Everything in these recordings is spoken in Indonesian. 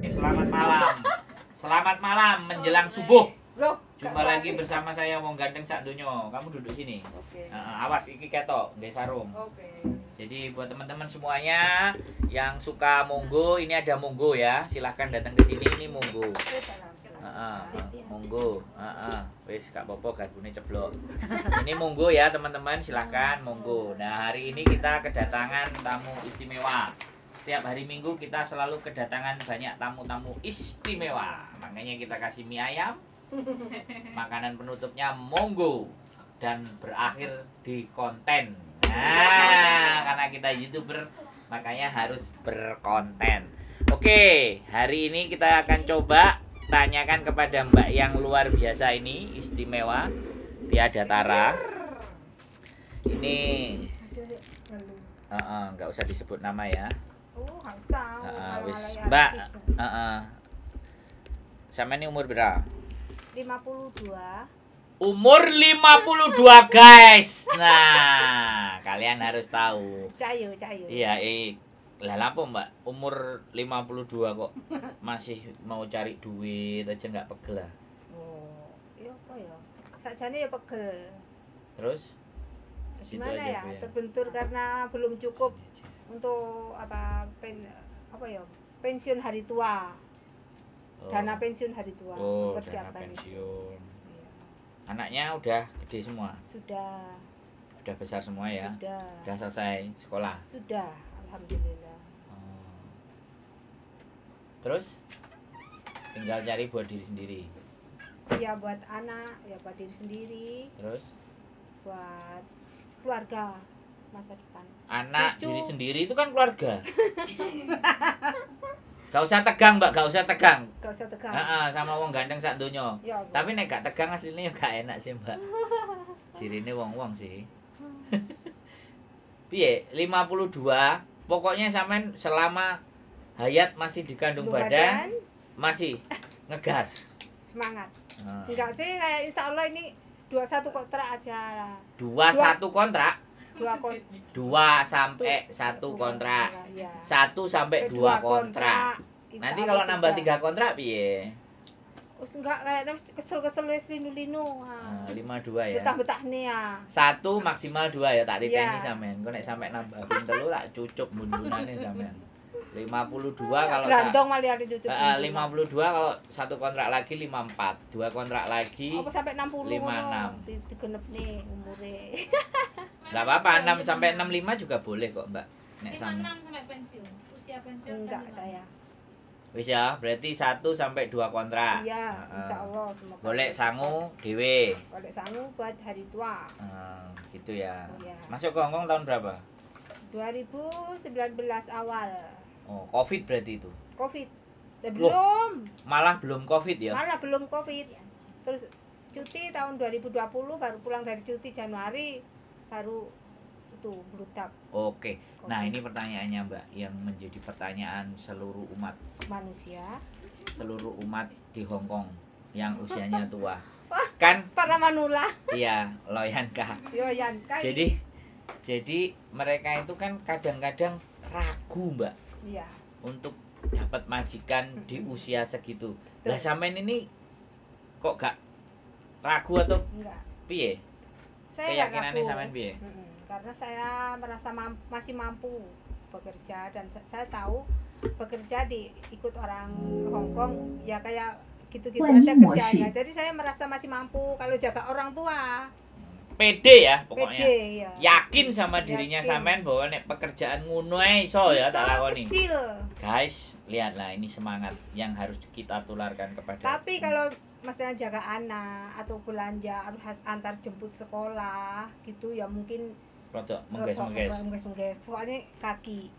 Selamat malam. Selamat malam menjelang subuh. Jumpa lagi bersama saya Wong Gandeng sak donyo. Kamu duduk sini. Oke. Awas iki ketok, nggih sarung. Oke. Jadi buat teman-teman semuanya yang suka monggo, ini ada monggo ya. Silahkan datang ke sini, ini monggo. Monggo. Wis gak apa-apa garbune ceblok. Ini monggo ya teman-teman, silahkan monggo. Nah, hari ini kita kedatangan tamu istimewa. Setiap hari Minggu kita selalu kedatangan banyak tamu-tamu istimewa. Makanya kita kasih mie ayam. Makanan penutupnya monggo dan berakhir di konten. Nah, karena kita YouTuber makanya harus berkonten. Oke, hari ini kita akan coba tanyakan kepada Mbak yang luar biasa ini, istimewa, Tiada Tara. Ini nggak usah disebut nama ya. Nggak usah. Wis, Mbak, sama ini umur berapa? 52. Umur 52 guys. Nah, kalian harus tahu. Cayo. Iya, lah lapo Mbak, umur 52 kok masih mau cari duit aja nggak pegel lah. Oh, iya apa ya? Sakjane ya pegel. Terus? Gimana ya? Terbentur karena belum cukup untuk pensiun hari tua. Dana pensiun hari tua. Dana pensiun. Iya. Anaknya udah gede semua? Sudah besar semua ya? Sudah selesai sekolah? Sudah, alhamdulillah. Terus tinggal cari buat diri sendiri? Iya, buat anak, ya buat diri sendiri. Terus? Buat keluarga masa depan. Anak, cucu. Diri sendiri itu kan keluarga. Gak usah tegang Mbak, gak usah tegang. Sama wong gandeng sak donyo. Ya, tapi nek gak tegang aslinya gak enak sih Mbak. Sirine wong-wong sih. Piye? 52. Pokoknya sampean selama hayat masih dikandung badan masih ngegas. Semangat. Enggak sih, kayak insya Allah ini 21 kontrak aja lah. 21 kontrak? 2 sampai 1 kontrak. Ya. 1 sampai 2 kontrak. Nanti kalau nambah 3 kontrak piye? Wis enggak kayak kesel-kesel wis linu-linu. 52 ya. Betah-betah nih ya. 1 maksimal 2 ya, tak diteni sampean. Kok nek sampai nambah pin 3 tak cucup bundunane sampean. 52 kalau Grandong malah ada cucup. 52 kalau 1 kontrak lagi 54, 2 kontrak lagi. Apa sampai 60 56. Digenep nih umure. Enggak apa-apa, 6 sampai 65 juga boleh kok, Mbak. Nek 56 sampai pensiun. Usia pensiun enggak kan saya. Wis ya, berarti 1 sampai 2 kontrak. Iya, insyaallah semoga. Golek sangu dhewe. Golek sangu buat hari tua. Gitu ya. Iya. Masuk ke Hongkong tahun berapa? 2019 awal. Oh, Covid berarti itu. Covid. Belum. Malah belum Covid ya? Malah belum Covid. Terus cuti tahun 2020 baru pulang dari cuti Januari baru itu bludak. Oke. Nah, ini pertanyaannya Mbak yang menjadi pertanyaan seluruh umat manusia, seluruh umat di Hongkong yang usianya tua. Kan para manula. Iya, Loyanka. Loyanka. Jadi mereka itu kan kadang-kadang ragu Mbak. Iya. Untuk dapat majikan di usia segitu. Lah sampean ini kok gak ragu atau enggak? Piye? Saya keyakinannya sampean piye? Karena saya merasa masih mampu bekerja dan saya tahu bekerja ikut orang Hongkong ya kayak gitu-gitu aja kerjaannya. Jadi saya merasa masih mampu kalau jaga orang tua. Pede ya pokoknya. Pede, ya. Yakin sama dirinya sampean bahwa nek pekerjaan ngono iso ya tak lakoni. Kecil. Guys, lihatlah ini semangat yang harus kita tularkan kepada. Tapi kalau masalah jaga anak atau belanja harus antar jemput sekolah gitu ya mungkin rodok mengges. Soalnya kaki.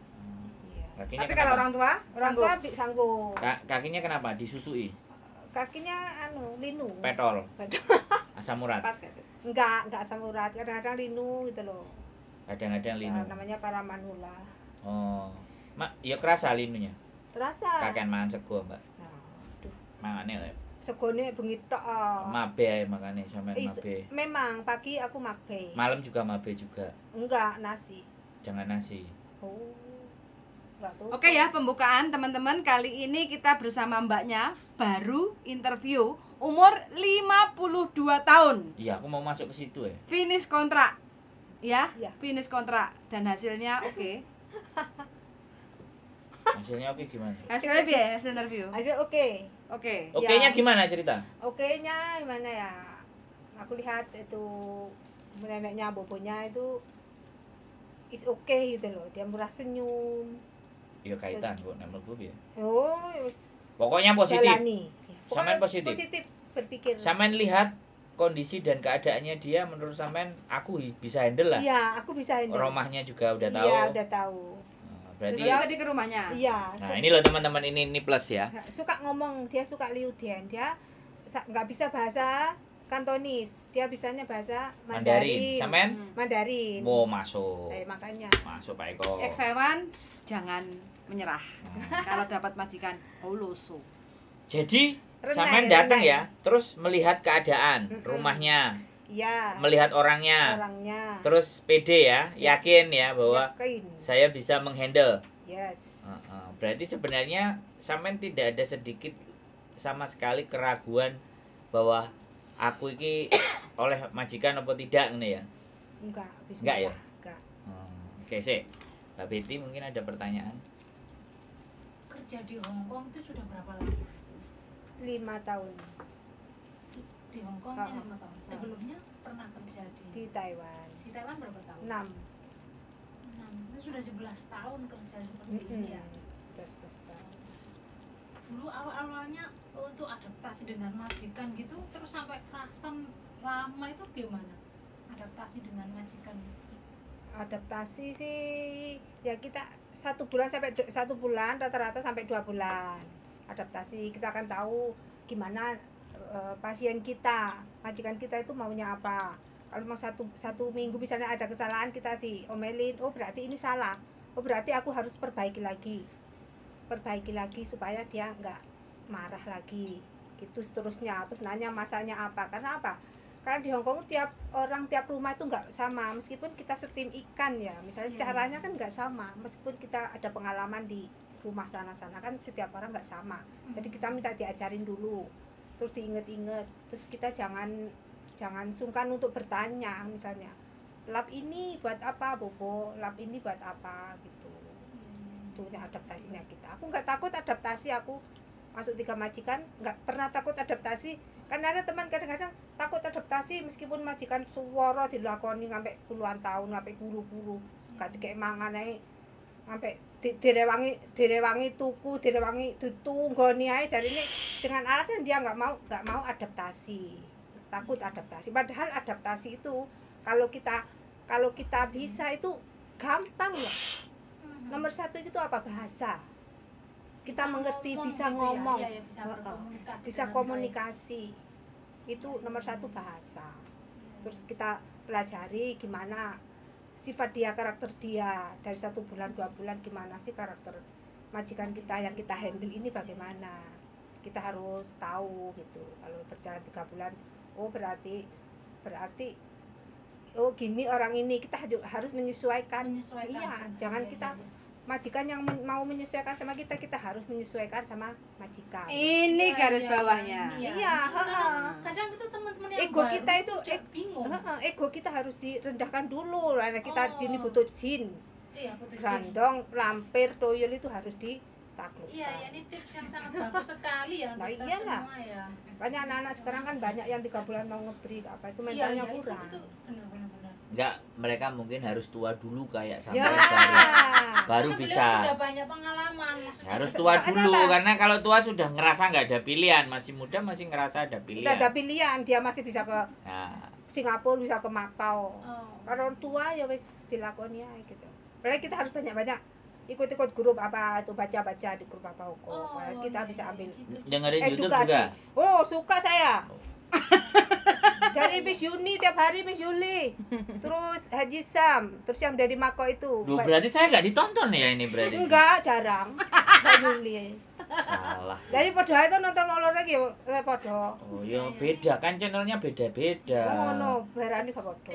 Kakinya tapi kenapa? Kalau orang tua sanggup. Kakinya kenapa? Disusui? Kakinya linu. Petol. Asam urat. Enggak asam urat, kadang-kadang linu gitu loh. Kadang-kadang linu. Namanya para manula. Oh. Mak, ya kerasa linunya. Terasa. Kakean mangan sego, Mbak. Nah, aduh. Mangane segone bengi tok. Mabe ae makane sampean Is- mabe. Memang pagi aku mabe. Malam juga mabe juga. Enggak, nasi. Jangan nasi. Oh. Enggak tuh. Oke ya, pembukaan teman-teman. Kali ini kita bersama mbaknya, baru interview, umur 52 tahun. Iya, aku mau masuk ke situ ya. Finish kontrak. Ya, Ya. finish kontrak dan hasilnya oke. Hasilnya oke gimana? Hasilnya biar hasil interview. Hasil oke. Oke. Oke-nya Ya. gimana cerita? Oke-nya gimana ya? Aku lihat itu neneknya, bobonya itu is okay gitu loh. Dia murah senyum. Ya kaitan kok nek mlebu piye. Oh, wis Pokoknya positif. jalani. Sampean Pokoknya positif? Positif berpikir. Sampean lihat kondisi dan keadaannya dia menurut sampean aku bisa handle lah. Iya, aku bisa handle. Rumahnya juga udah tahu. Iya, udah tahu. Nah, berarti Jadi tadi ke rumahnya. Iya. nah ini loh teman-teman ini plus ya. Suka ngomong, dia suka liudian. Dia nggak bisa bahasa Kantonis. Dia bisanya bahasa Mandarin. Mandarin. Sampean? Mandarin. Mau masuk. Makanya. Masuk Pak Eko. Eksewan jangan menyerah. Hmm. Kalau dapat majikan, holoso. Jadi Renai, sampean datang renai. ya, terus melihat keadaan Mm-mm. rumahnya, Iya. melihat orangnya, Orangnya. terus pede ya, yakin ya bahwa Yakin. saya bisa menghandle. Yes. Berarti sebenarnya sampean tidak ada sedikit sama sekali keraguan bahwa aku iki oleh majikan apa tidak ini ya. Enggak. Enggak ya? Enggak. Oke sih. Mbak Betty mungkin ada pertanyaan. Kerja di Hong Kong itu sudah berapa lama? 5 tahun Di Hong Kong Oh, 5 tahun. Sebelumnya pernah kerja di di Taiwan. Taiwan berapa tahun? 6. 6. Itu sudah 11 tahun kerja seperti ini ya. Sudah 11 tahun. Dulu awal-awalnya untuk adaptasi dengan majikan gitu, terus sampai kerasan lama itu gimana? Adaptasi dengan majikan. Adaptasi sih ya kita 1 bulan sampai 1 bulan, rata-rata sampai 2 bulan. Adaptasi kita akan tahu gimana pasien kita, majikan kita itu maunya apa. Kalau mau satu minggu misalnya ada kesalahan, kita diomelin, oh berarti ini salah, oh berarti aku harus perbaiki lagi supaya dia nggak marah lagi gitu seterusnya. Terus nanya masanya apa, karena apa? Karena di Hongkong tiap rumah itu nggak sama, meskipun kita setim ikan ya misalnya, Iya. caranya kan nggak sama, meskipun kita ada pengalaman di rumah sana kan setiap orang nggak sama. Jadi kita minta diajarin dulu, terus diinget-inget, terus kita jangan sungkan untuk bertanya, misalnya lap ini buat apa Bobo, lap ini buat apa gitu. Itu adaptasinya kita. Aku nggak takut adaptasi, aku masuk 3 majikan nggak pernah takut adaptasi. Karena ada teman kadang-kadang takut adaptasi meskipun majikan suworo dilakoni sampai puluhan tahun, sampai guru-guru gak dikek mangan ae, sampai direwangi tuku, direwangi ditunggoni ae, jarine dengan alasan dia nggak mau adaptasi, takut adaptasi. Padahal adaptasi itu kalau kita bisa itu gampang ya. Nomor 1 itu apa? Bahasa. Kita mengerti, bisa gitu ya? ngomong, Iya, bisa berkomunikasi bisa dengan komunikasi. Itu nomor 1 bahasa. Terus kita pelajari gimana sifat dia, karakter dia dari 1 bulan 2 bulan, gimana sih karakter majikan kita yang kita handle ini bagaimana. Kita harus tahu gitu. Kalau berjalan 3 bulan, oh berarti oh gini orang ini, kita harus menyesuaikan. Iya, jangan kita majikan yang mau menyesuaikan sama kita harus menyesuaikan sama majikan. Ini garis bawahnya. Iya, kadang itu teman-teman yang Ego baru kita itu bingung. ego kita harus direndahkan dulu. Karena kita di sini butuh jin, Iya, betul. grandong, lampir, toyol itu harus ditaklukkan. Iya, ya, ini tips yang sangat bagus sekali ya Nah, untuk kita iyalah. semua ya. Banyak anak-anak sekarang kan banyak yang 3 bulan mau ngeberi apa itu Iya, mentalnya iya, kurang. itu benar-benar. Enggak, mereka mungkin harus tua dulu kayak sampai Ya. baru Karena beliau bisa. sudah banyak pengalaman. maksudnya. Harus tua dulu Kenapa? karena kalau tua sudah ngerasa nggak ada pilihan, masih muda masih ngerasa ada Udah pilihan. ada pilihan, dia masih bisa ke Nah, Singapura, bisa ke Makau. Oh. Kalau tua ya wis dilakoni aja gitu. Padahal kita harus banyak-banyak ikut-ikut grup apa itu, baca-baca di grup apa hukum. Oh, Padahal kita iya, bisa iya, ambil gitu. dengerin YouTube edukasi. juga. Oh, suka saya. Dari Miss Yuni tiap hari Miss Yuli. Terus Haji Sam, terus yang dari Mako itu. Loh, berarti saya nggak ditonton ya ini berarti. Enggak, jarang. Mbak Yuli. Salah. Jadi padha itu nonton olor iki padha. Oh ya beda kan channelnya beda-beda. Oh ngono, berani gak padha.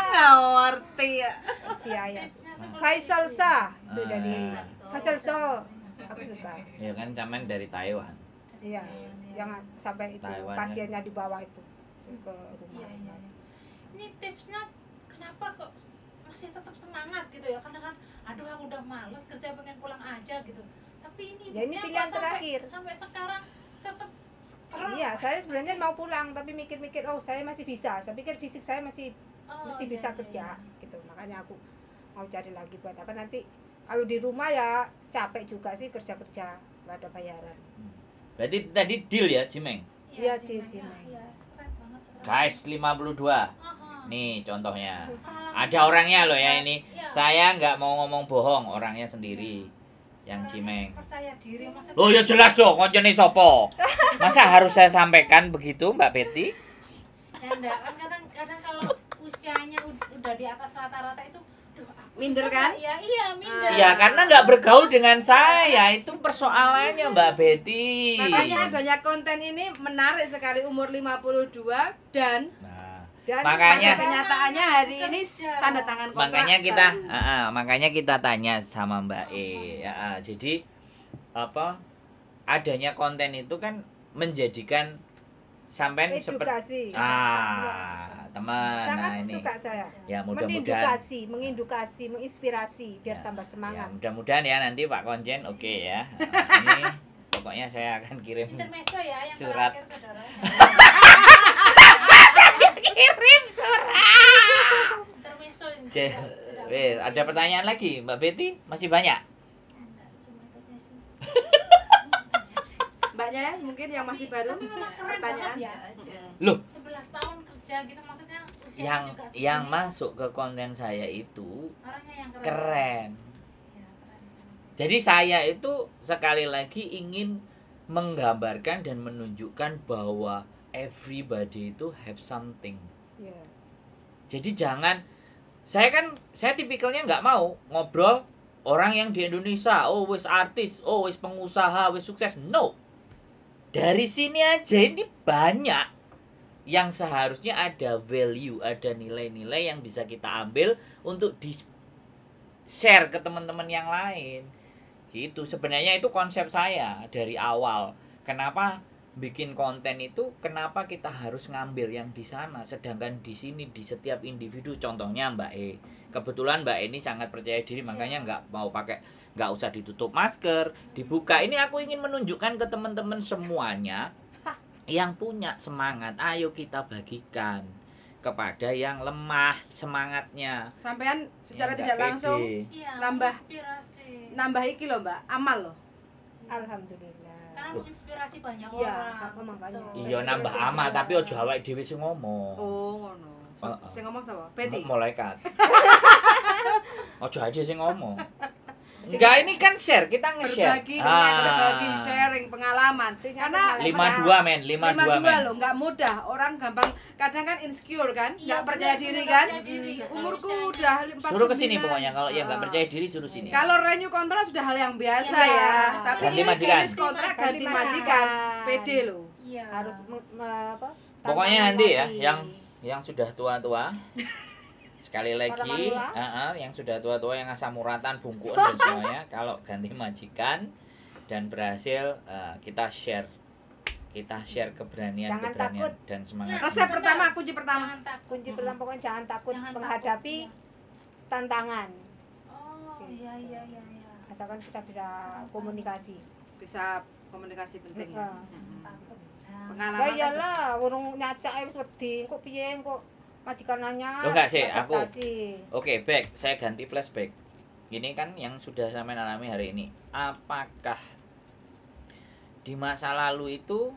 Nggak ngerti ya. Iya ya. Faisal Shah itu Ah. dari Faisal Shah. Aku suka. Ya kan camen dari Taiwan. Iya, yang sampai itu Taiwan, pasiennya di bawah itu ke Iya, rumah. iya. Ini tipsnya kenapa kok masih tetap semangat gitu ya? Karena kan aduh aku udah males kerja pengen pulang aja gitu. Tapi ini Ya, ini ibunya pilihan kok sampai- terakhir. Sampai sekarang tetap terus. Iya, saya sebenarnya mau pulang tapi mikir-mikir oh saya masih bisa. Saya pikir fisik saya masih Oh, masih iya, bisa iya, kerja iya. gitu. Makanya aku mau cari lagi buat apa nanti kalau di rumah ya capek juga sih kerja-kerja nggak ada bayaran. Berarti tadi deal ya Cimeng. Iya, Cimeng, Cimeng. Iya, keren banget sekarang. Guys 52. Aha. Nih contohnya. Pengalaman Ada orangnya loh ya ini. Iya. Saya nggak mau ngomong bohong, orangnya sendiri. Yang Orangnya Cimeng. percaya diri maksudnya. Oh ya jelas dong, koncone sopo. Masa harus saya sampaikan begitu Mbak Betty? Ya enggak kan kadang kalau usianya udah di atas rata-rata itu duh, aku Minder bisa kan? nggak? Ya iya minder. Ya karena nggak bergaul dengan saya, itu persoalannya Mbak Betty. Makanya adanya konten ini menarik sekali umur 52 dan Nah, Dan Makanya- pada kenyataannya hari ini tanda tangan kontrak. makanya kita tanya sama Mbak E. Jadi apa adanya konten itu kan menjadikan sampean seperti edukasi. teman. Sangat Nah ini suka saya. ya mudah-mudahan Mengedukasi, menginspirasi biar Ya, tambah ya, semangat. mudah-mudahan ya nanti Pak Konjen oke ya. Ini pokoknya saya akan kirim Intermezzo ya yang Surat. terakhir saudara. kirim surat. Intermezzo ini Je- sudah. Weh, ada pertanyaan lagi Mbak Betty? Masih banyak? Enggak, cuma itu aja sih. Mbaknya mungkin yang masih baru Keren pertanyaan. banget ya. Loh, 11 tahun kerja gitu maksudnya usianya yang juga yang segini. masuk ke konten saya itu Orangnya yang keren. keren. Ya, keren. Jadi saya itu sekali lagi ingin menggambarkan dan menunjukkan bahwa everybody itu have something. Iya. Jadi jangan saya tipikalnya nggak mau ngobrol orang yang di Indonesia, oh wis artis, oh wis pengusaha, wis sukses. No. Dari sini aja ini banyak yang seharusnya ada value, ada nilai-nilai yang bisa kita ambil untuk di share ke teman-teman yang lain. Gitu. Sebenarnya itu konsep saya dari awal. Kenapa bikin konten itu, kenapa kita harus ngambil yang di sana, sedangkan di sini di setiap individu, contohnya Mbak E. Kebetulan Mbak E ini sangat percaya diri, makanya nggak usah ditutup masker, dibuka. Ini aku ingin menunjukkan ke teman-teman semuanya yang punya semangat, ayo kita bagikan kepada yang lemah semangatnya. Sampean secara Yang tidak nggak langsung pede. Iya, Nambah. inspirasi. nambah iki loh Mbak, amal loh. Alhamdulillah. Karena Loh. menginspirasi banyak Iya, orang. aku makanya. Betul. Iya nambah amal, tapi ojo awake dhewe sing ngomong. Oh ngono. Heeh. Sing ngomong sapa? Betty. Malaikat. Ojo aja sing ngomong. Enggak, ini kan share, kita nge-share. Berbagi sharing pengalaman. Karena 52 men, 52 men. loh, nggak mudah. Orang gampang kadang kan insecure kan, Iya, nggak percaya benar, diri nggak kan. percaya diri. Umurku Harusnya. udah 49. Suruh kesini pokoknya, kalau yang nggak Ah. percaya diri suruh sini. Kalau renew kontrak sudah hal yang biasa Iya. ya. Tapi Ganti ini majikan. finish kontrak ganti Ganti majikan. majikan. Pede loh. Iya. Harus apa? Pokoknya tantangan nanti ya, lagi. yang sudah tua-tua sekali lagi, Orang tua? yang sudah tua-tua yang asam uratan, bungkuan dan semuanya, kalau ganti majikan dan berhasil, kita share keberanian Jangan takut. dan semangat. Resep pertama, kunci pertama. Jangan takut. Kunci pertama pokoknya jangan takut Jangan menghadapi takut, tantangan. Oh, iya iya iya iya. Asalkan kita bisa komunikasi. Bisa komunikasi penting. Heeh. Takut. Jangan. Pengalaman Ya kan iyalah, urung nyacak wis wedi, kok piye kok majikan nanya. Loh, enggak sih, aku. adaptasi. Oke, back. Saya ganti flashback. Ini kan yang sudah saya alami hari ini. Apakah di masa lalu itu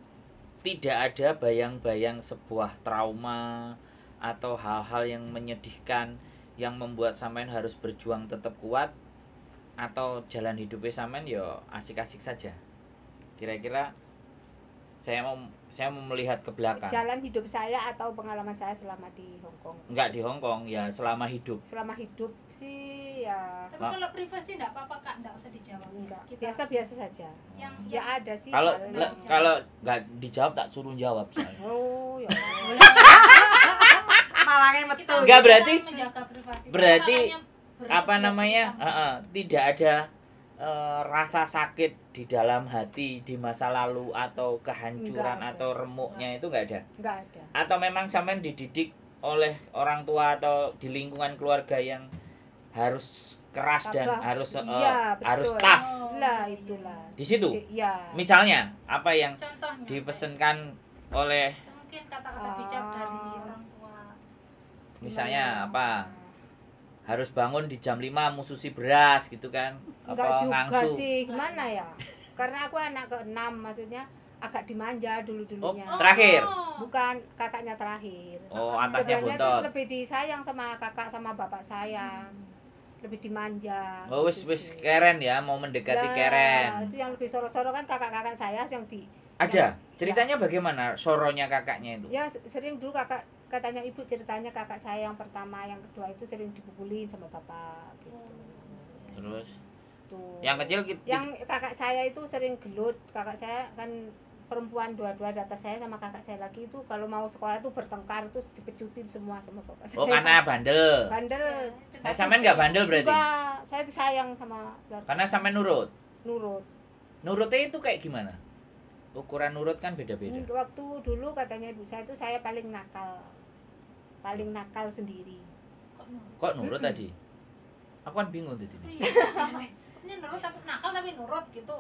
tidak ada bayang-bayang sebuah trauma atau hal-hal yang menyedihkan yang membuat sampean harus berjuang tetap kuat, atau jalan hidupnya sampean ya asik-asik saja? Kira-kira saya mau melihat ke belakang. Jalan hidup saya atau pengalaman saya selama di Hong Kong. Enggak di Hong Kong, ya selama hidup. Selama hidup sih ya Tapi kalau privasi enggak apa-apa Kak, enggak usah dijawab. enggak. Kita- Biasa-biasa saja. Yang Ya ada sih. Kalau hal le- yang- kalau nggak dijawab tak suruh jawab saya. Oh, ya. Malangnya metu. kita Enggak, berarti- menjaga privasi. berarti Masalahnya berisiko Apa namanya? kita. Tidak ada rasa sakit di dalam hati di masa lalu atau kehancuran Enggak ada. atau remuknya itu enggak ada. Enggak ada. Atau memang sampean dididik oleh orang tua atau di lingkungan keluarga yang harus keras dan Tabah. harus Iya, betul. harus tough. Oh, Lah iya, itulah. Di situ. Ya. Misalnya apa yang Contohnya dipesankan oleh mungkin kata-kata bijak dari orang tua. misalnya apa? Harus bangun di jam 5 mususi beras gitu kan. Enggak Apa juga ngangsu. sih, gimana ya? Karena aku anak ke-6, maksudnya agak dimanja dulu-dulunya. Oh, terakhir? Bukan kakaknya terakhir. Oh, atasnya Sebenarnya bontot. tuh lebih disayang sama kakak sama bapak saya. Lebih dimanja. Oh, wis gitu wis sih. keren ya, mau mendekati Ya, keren. Itu yang lebih soro-soro kan kakak-kakak saya yang di Ada. Ceritanya bagaimana soronya kakaknya itu? ya sering dulu kakak katanya ibu ceritanya kakak saya yang pertama yang kedua itu sering dipukulin sama bapak gitu. Terus Tuh. yang kecil kita Yang kakak saya itu sering gelut. Kakak saya kan perempuan dua-dua di atas saya sama kakak saya lagi itu kalau mau sekolah itu bertengkar terus dipecutin semua sama bapak saya. Oh, karena bandel. bandel. Nah, sampean nggak bandel berarti? Enggak, saya disayang sama keluarga. Karena sampean nurut. Nurut. Nurutnya itu kayak gimana? Ukuran nurut kan beda-beda. Waktu dulu katanya ibu saya itu saya paling nakal. Paling nakal sendiri. Kok nurut tadi? Aku kan bingung tadi. Ini nurut tapi nakal tapi nurut gitu.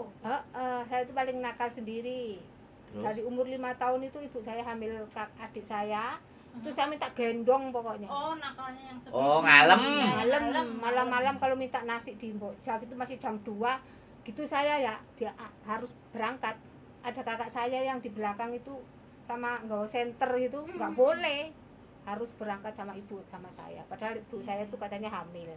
Saya itu paling nakal sendiri. Terus Dari umur 5 tahun itu ibu saya hamil adik saya. Itu saya minta gendong pokoknya. Oh, nakalnya yang seperti Oh, ngalem. Malam-malam kalau minta nasi di Mbokja itu masih jam 2 gitu saya ya dia harus berangkat. Ada kakak saya yang di belakang itu sama nggawa senter gitu nggak boleh, harus berangkat sama ibu sama saya padahal ibu saya itu katanya hamil.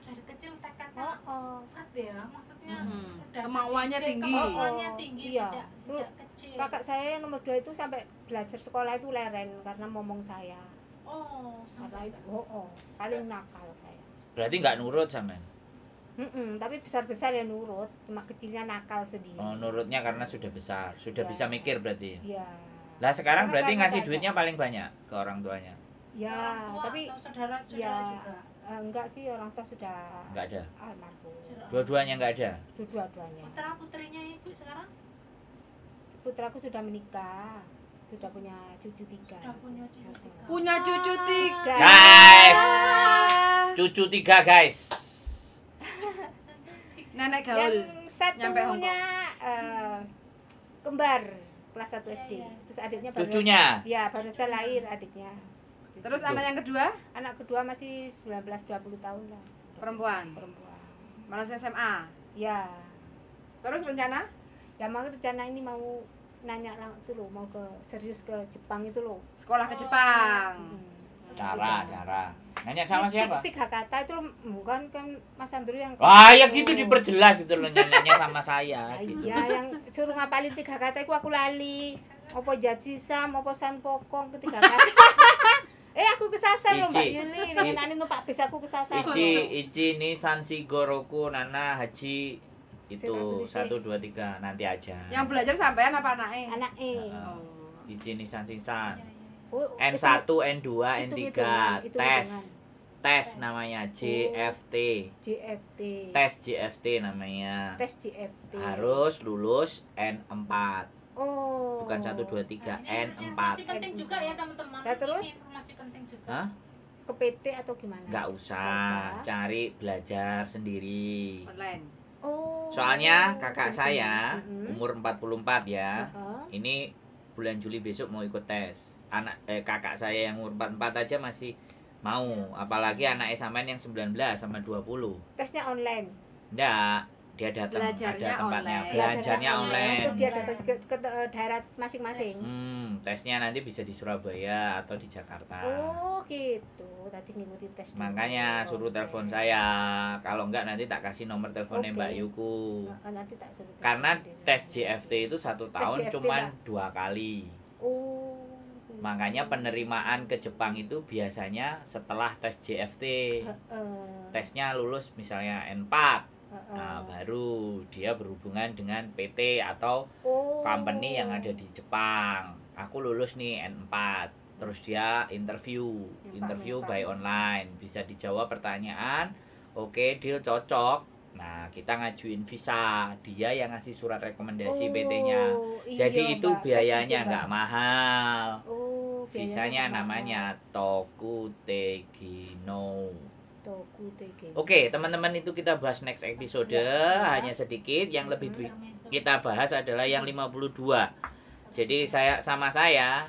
Dari kecil tekadnya kuat ya, maksudnya udah Kemauannya dididik, tinggi. kemauannya tinggi Iya. sejak kecil. Kakak saya yang nomor 2 itu sampai belajar sekolah itu leren karena momong saya. Oh, Karena sampai itu paling nakal saya. berarti nggak nurut sampean. Tapi besar-besar ya nurut, cuma kecilnya nakal sendiri. Oh, nurutnya karena sudah besar, sudah Ya. bisa mikir berarti. Iya. Lah sekarang Karena berarti kakak ngasih saya- duitnya paling banyak ke orang tuanya. Ya, orang tua tapi atau saudara-saudara ya juga. enggak sih orang tua sudah Nggak ada. almarhum. Dua-duanya nggak ada. Dua-duanya. Putra putrinya ibu sekarang Putraku sudah menikah, sudah punya cucu 3. udah punya cucu 3. Punya cucu 3. Guys. Cucu 3 guys. Nenek gaul. Yang Nyampe Hong satunya kembar kelas 1 SD. Iya. Terus adiknya baru Cucunya. Ya, baru saja lahir adiknya. Terus anak yang kedua Anak kedua masih 19-20 tahun lah. perempuan. Perempuan. Malas SMA. Ya. Terus rencana? Ya mau rencana ini mau nanya itu loh, mau ke serius ke Jepang itu loh. Sekolah ke Jepang. Cara. Nanya sama siapa? 3 kata itu loh, bukan kan Mas Andrew yang Wah, ya gitu diperjelas itu loh nanya sama saya gitu. Iya, yang suruh ngapalin 3 kata itu aku lali. Opo jajisam, opo san pokong ketiga kata. Aku kesasar loh Mbak Ichi. Yuli. Winginane numpak bis aku kesasar. Ichi ni Sansi Goroku Nana Haji itu Satu, 1 2 3 nanti aja. Yang belajar sampean apa anaknya? Anaknya. Heeh. Ichi ni Sansi San. Oh, N1, N2, N3, hitungan, itu tes. hitungan. Tes namanya JFT. JFT. Tes JFT namanya. Tes JFT. Harus lulus N4. Oh. Bukan 1 2 3 Ini N4. informasi penting juga ya teman-teman. Ya, terus? Ini informasi penting juga. Hah? Ke PT atau gimana? Nggak usah, cari belajar sendiri. Online. Oh. Soalnya kakak Penting. saya Mhm. umur 44 ya. Heeh. Ini bulan Juli besok mau ikut tes. Kakak saya yang umur 44 aja masih mau, apalagi anak sampean yang 19 sama 20. Tesnya online. Enggak, dia datang Belajarnya ada tempatnya. online. Belajarnya online. Terus dia datang ke daerah masing-masing. Tesnya nanti bisa di Surabaya atau di Jakarta. Oh gitu. tadi ngikuti tes dulu. Makanya suruh Oke. telepon saya. Kalau enggak nanti tak kasih nomor teleponnya Oke. Mbak Yuku. Nanti tak suruh telepon Karena sendiri. tes JFT itu 1 tahun JFT, cuman Mbak. 2 kali. Oh. Makanya penerimaan ke Jepang itu biasanya setelah tes JFT. Tesnya lulus misalnya N4. Nah, baru dia berhubungan dengan PT atau company yang ada di Jepang. Aku lulus nih N4. Terus dia interview by online. Bisa dijawab pertanyaan. Oke, deal cocok. Nah, kita ngajuin visa. Dia yang ngasih surat rekomendasi PT-nya. Jadi itu biayanya nggak mahal. Visanya namanya Tokutegino. Oke, teman-teman, itu kita bahas next episode. Hanya sedikit. Yang lebih kita bahas adalah yang 52. Jadi sama saya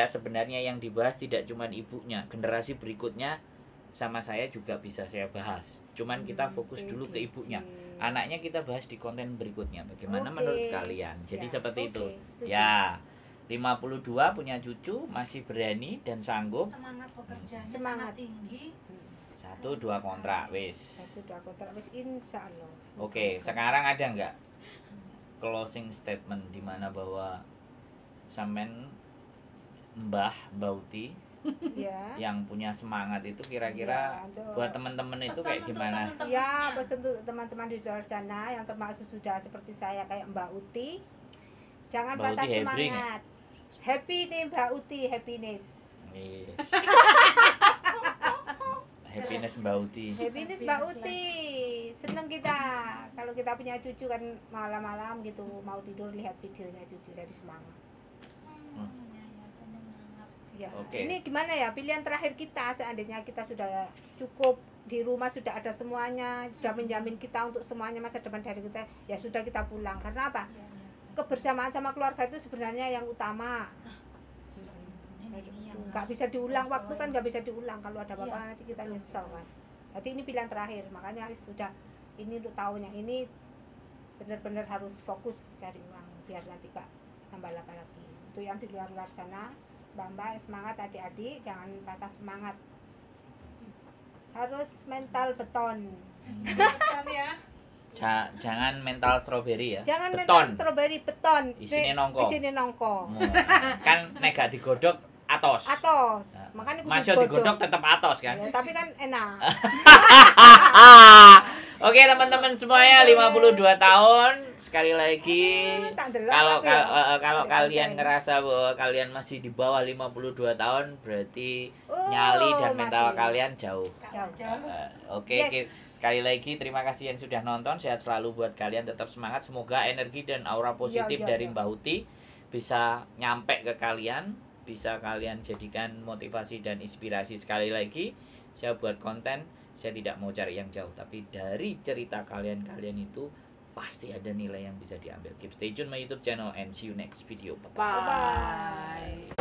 sebenarnya yang dibahas tidak cuma ibunya, generasi berikutnya sama saya juga bisa saya bahas. Cuman kita fokus dulu ke ibunya. Anaknya kita bahas di konten berikutnya. Bagaimana menurut kalian? Jadi seperti itu. Setuju. Ya. 52 punya cucu, masih berani dan sanggup. Semangat pekerjaannya Semangat. sangat tinggi. 1-2 kontrak wis. 1-2 kontrak wis insyaallah. Oke, sekarang ada nggak closing statement di mana bahwa sampean Mbah Uti Ya. yang punya semangat itu kira-kira Ya, aduh. buat teman-teman itu kayak Pesan untuk gimana? teman-temannya. Ya, pesan untuk teman-teman di luar sana yang termasuk sudah seperti saya kayak Mbak Uti. Jangan Mbak patah Uti hebring, semangat. Happy nih Mbak Uti, happiness. Yes. Happiness Mbak Uti. Happiness Mbak Uti. Seneng kita kalau kita punya cucu kan malam-malam gitu mau tidur lihat videonya cucu jadi semangat. Ya. Oke. Ini gimana ya pilihan terakhir kita seandainya kita sudah cukup di rumah sudah ada semuanya, sudah menjamin kita untuk semuanya masa depan dari kita, ya sudah kita pulang. Karena apa? Kebersamaan sama keluarga itu sebenarnya yang utama. Nggak bisa diulang, waktu kan nggak bisa diulang. Kalau ada apa-apa nanti kita nyesel kan. Jadi ini pilihan terakhir, makanya sudah ini untuk tahun yang ini benar-benar harus fokus cari uang biar nanti gak tambah lagi. Untuk yang di luar sana, Mbak semangat, adik-adik jangan patah semangat. Harus mental beton. Jangan mental strawberry ya. Jangan beton. mental strawberry, beton. Isine nongko. Isine nongko. Kan nek gak digodhog atos. Atos. Makanya kudu Masih digodhog tetap atos kan. Ya, tapi kan enak. Oke teman-teman semuanya 52 tahun sekali lagi Tak delok kalau aku ya. kalau Ya, kalian oke. ngerasa bahwa kalian masih di bawah 52 tahun berarti Oh, nyali dan mental masih. kalian jauh. Jauh. Oke, Yes. sekali lagi terima kasih yang sudah nonton. Sehat selalu buat kalian, tetap semangat. Semoga energi dan aura positif Ya, dari ya. Mbak Uti bisa nyampe ke kalian, bisa kalian jadikan motivasi dan inspirasi. Sekali lagi, saya buat konten, saya tidak mau cari yang jauh, tapi dari cerita kalian itu pasti ada nilai yang bisa diambil. Keep stay tune my YouTube channel and see you next video. Bye. Bye.